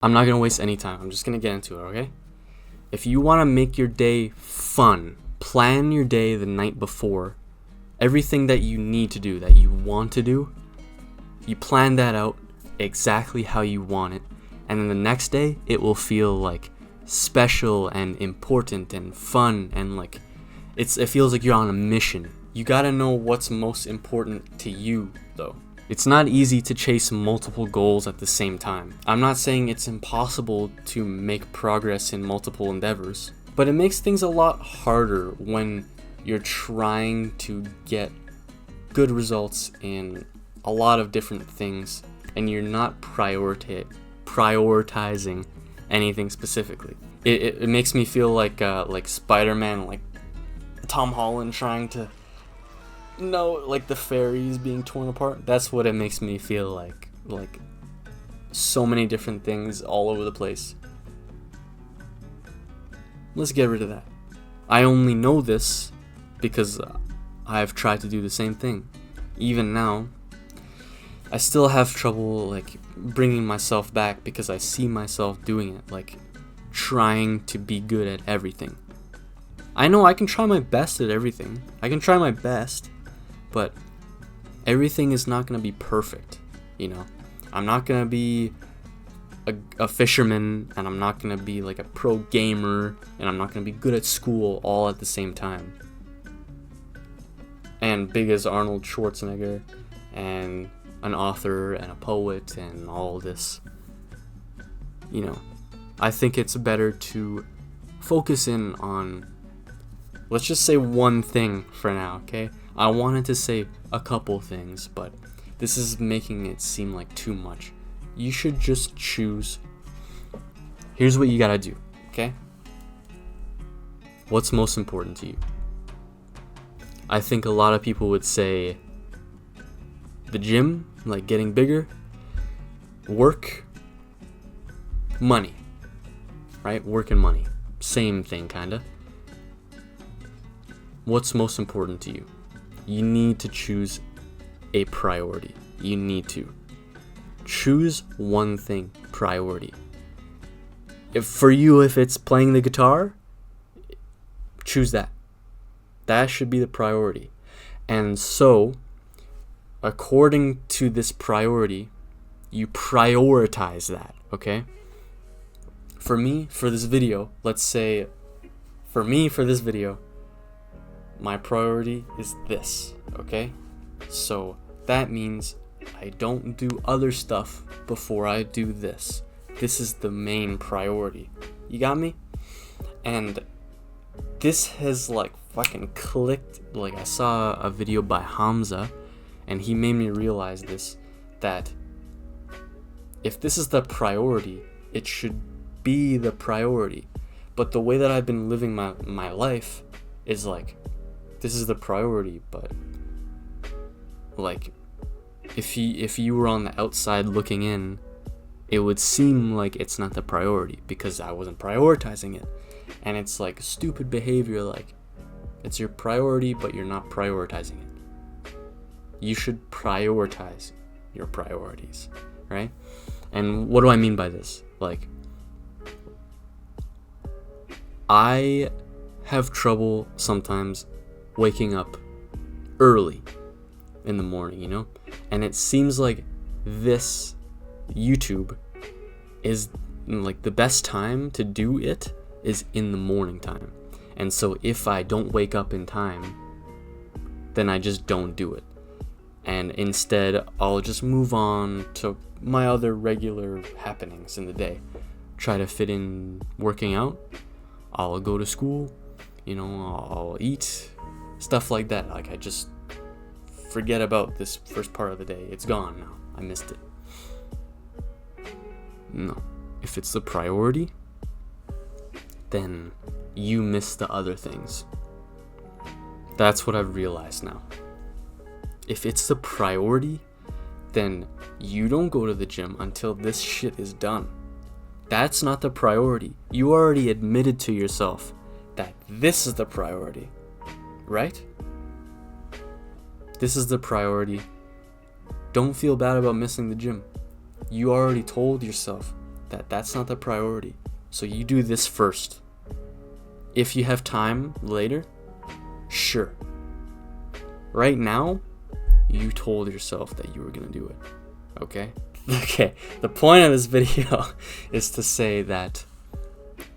I'm not going to waste any time. I'm just going to get into it, okay? If you want to make your day fun, plan your day the night before. Everything that you need to do, that you want to do, you plan that out exactly how you want it. And then the next day, it will feel like special and important and fun and like it feels like you're on a mission. You gotta know what's most important to you, though. It's not easy to chase multiple goals at the same time. I'm not saying it's impossible to make progress in multiple endeavors, but it makes things a lot harder when you're trying to get good results in a lot of different things and you're not prioritizing anything specifically. It makes me feel like Spider-Man, like Tom Holland trying to know like the fairies being torn apart. That's what it makes me feel like so many different things all over the place. Let's get rid of that. I only know this because I've tried to do the same thing. Even now, I still have trouble like bringing myself back because I see myself doing it, like trying to be good at everything. I know I can try my best at everything. I can try my best, but everything is not going to be perfect, you know? I'm not going to be a fisherman, and I'm not going to be like a pro gamer, and I'm not going to be good at school all at the same time. And big as Arnold Schwarzenegger, and an author, and a poet, and all this. You know, I think it's better to focus in on, let's just say one thing for now, okay? I wanted to say a couple things, but this is making it seem like too much. You should just choose. Here's what you gotta do, okay? What's most important to you? I think a lot of people would say the gym, like getting bigger, work, money, right? Work and money. Same thing, kinda. What's most important to you? You need to choose a priority. You need to. Choose one thing, priority. If it's playing the guitar, choose that. That should be the priority. And so, according to this priority, you prioritize that, okay? For me, for this video, my priority is this, okay? So that means I don't do other stuff before I do this. This is the main priority. You got me? And this has like fucking clicked. Like I saw a video by Hamza and he made me realize this, that if this is the priority, it should be the priority. But the way that I've been living my life is like, this is the priority, but like if you were on the outside looking in, it would seem like it's not the priority because I wasn't prioritizing it. And it's like stupid behavior, like it's your priority but you're not prioritizing it. You should prioritize your priorities, right? And what do I mean by this? Like, I have trouble sometimes waking up early in the morning, you know? And it seems like this YouTube is like the best time to do it is in the morning time. And so if I don't wake up in time, then I just don't do it. And instead, I'll just move on to my other regular happenings in the day. Try to fit in working out. I'll go to school, you know, I'll eat, stuff like that. Like I just forget about this first part of the day. It's gone now. I missed it. No. If it's the priority, then you miss the other things. That's what I've realized now. If it's the priority, then you don't go to the gym until this shit is done. That's not the priority. You already admitted to yourself that this is the priority, right? This is the priority. Don't feel bad about missing the gym. You already told yourself that's not the priority. So you do this first. If you have time later, sure. Right now, you told yourself that you were gonna do it. Okay? Okay, the point of this video is to say that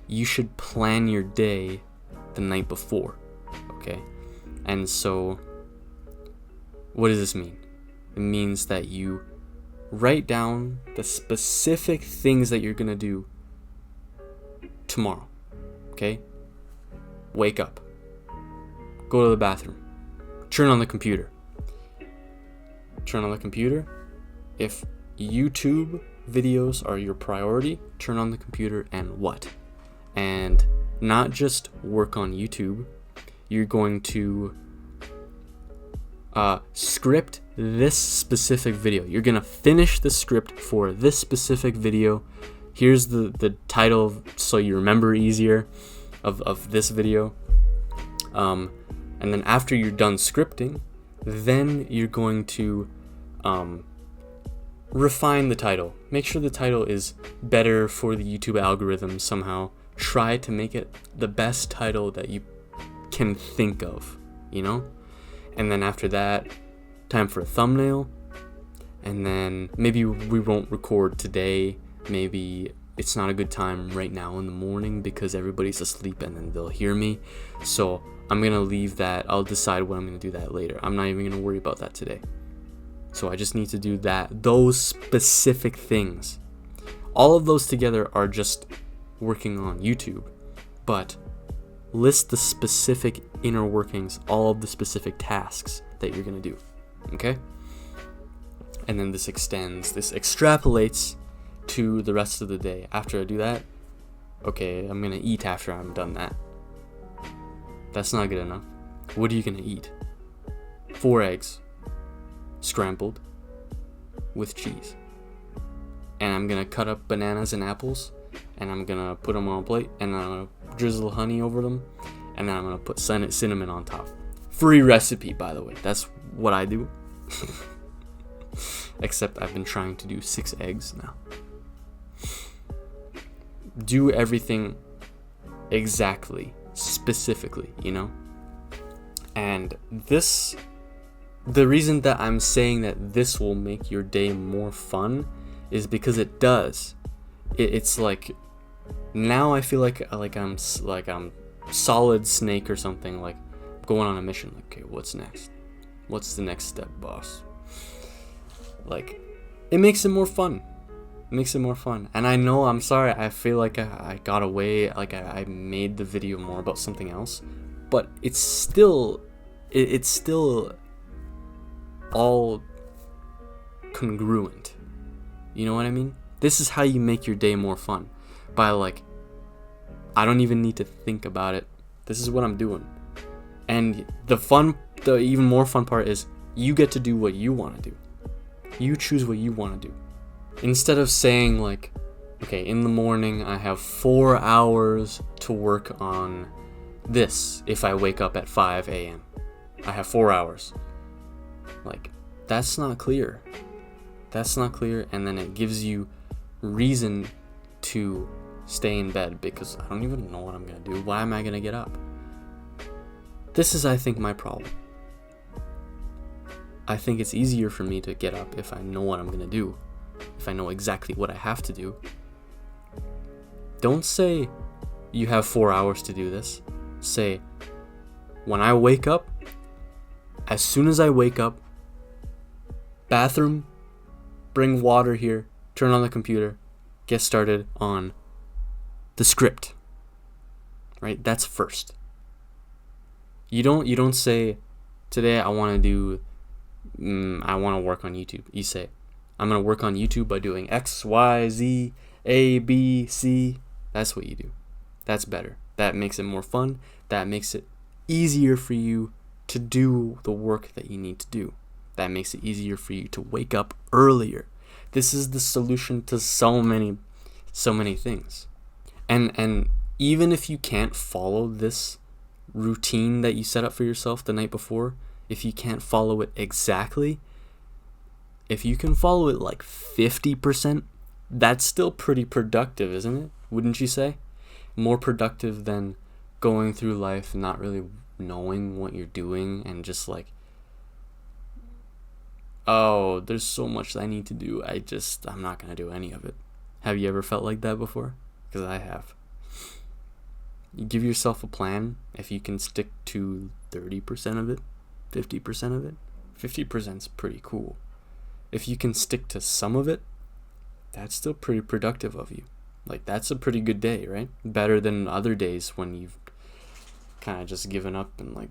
you should plan your day the night before. Okay? And so, what does this mean? It means that you write down the specific things that you're gonna do tomorrow. Okay? Wake up. Go to the bathroom. Turn on the computer. Turn on the computer. If YouTube videos are your priority, turn on the computer and what? And not just work on YouTube. You're going to script this specific video. You're gonna finish the script for this specific video. Here's the title so you remember easier of this video. And then after you're done scripting, then you're going to refine the title. Make sure the title is better for the YouTube algorithm somehow. Try to make it the best title that you can think of, you know? And then after that, time for a thumbnail. And then maybe we won't record today. Maybe it's not a good time right now in the morning because everybody's asleep and then they'll hear me. So I'm going to leave that. I'll decide when I'm going to do that later. I'm not even going to worry about that today. So I just need to do those specific things. All of those together are just working on YouTube. But list the specific inner workings, all of the specific tasks that you're going to do. Okay? And then this extrapolates to the rest of the day. After I do that, okay, I'm going to eat after I'm done that. That's not good enough. What are you going to eat? 4 eggs. Scrambled. With cheese. And I'm going to cut up bananas and apples. And I'm going to put them on a plate. And I'm going to drizzle honey over them. And then I'm going to put cinnamon on top. Free recipe, by the way. That's what I do. Except I've been trying to do 6 eggs now. Do everything exactly, specifically, you know? And the reason that I'm saying that this will make your day more fun is because it does. It's like, now I feel like I'm Solid Snake or something, like going on a mission. Like, okay, what's next? What's the next step, boss? Like, it makes it more fun. It makes it more fun. And I know, I'm sorry, I feel like I got away, like I made the video more about something else, but it's still all congruent. You know what I mean? This is how you make your day more fun. By like, I don't even need to think about it. This is what I'm doing. And the even more fun part is you get to do what you want to do. You choose what you want to do. Instead of saying like, okay, in the morning I have 4 hours to work on this if I wake up at 5 a.m. I have 4 hours. Like, that's not clear. That's not clear, and then it gives you reason to stay in bed because I don't even know what I'm going to do. Why am I going to get up? This is, I think, my problem. I think it's easier for me to get up if I know what I'm going to do. If I know exactly what I have to do. Don't say you have 4 hours to do this. Say, when I wake up, as soon as I wake up, bathroom, bring water here, turn on the computer, get started on the script. Right? That's first. You don't say, today I want to work on YouTube. You say, I'm going to work on YouTube by doing X, Y, Z, A, B, C. That's what you do. That's better. That makes it more fun. That makes it easier for you to do the work that you need to do. That makes it easier for you to wake up earlier. This is the solution to so many things. And even if you can't follow this routine that you set up for yourself the night before, if you can't follow it exactly, if you can follow it like 50%, That's still pretty productive, isn't it? Wouldn't you say? More productive than going through life and not really knowing what you're doing and just like, oh, there's so much I need to do. I'm not going to do any of it. Have you ever felt like that before? Because I have. You give yourself a plan. If you can stick to 30% of it, 50% of it, 50% is pretty cool. If you can stick to some of it, that's still pretty productive of you. Like, that's a pretty good day, right? Better than other days when you've kind of just given up and like,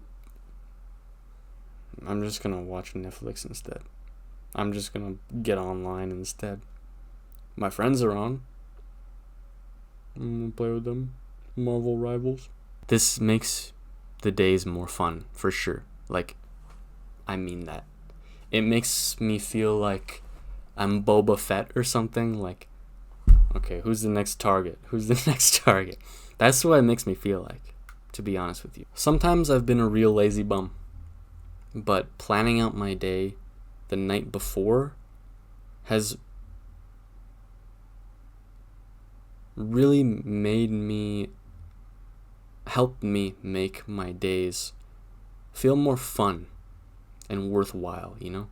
I'm just going to watch Netflix instead. I'm just going to get online instead. My friends are on. I'm going to play with them. Marvel Rivals. This makes the days more fun, for sure. Like, I mean that. It makes me feel like I'm Boba Fett or something. Like, okay, who's the next target? Who's the next target? That's what it makes me feel like, to be honest with you. Sometimes I've been a real lazy bum, but planning out my day the night before has really helped me make my days feel more fun and worthwhile, you know?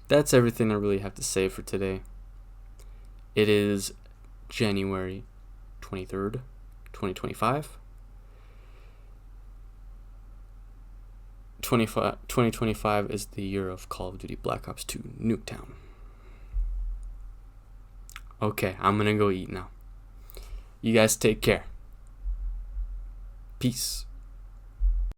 That's everything I really have to say for today. It is January 23rd, 2025. 2025 is the year of Call of Duty Black Ops 2 Nuketown. Okay, I'm gonna go eat now. You guys take care. Peace.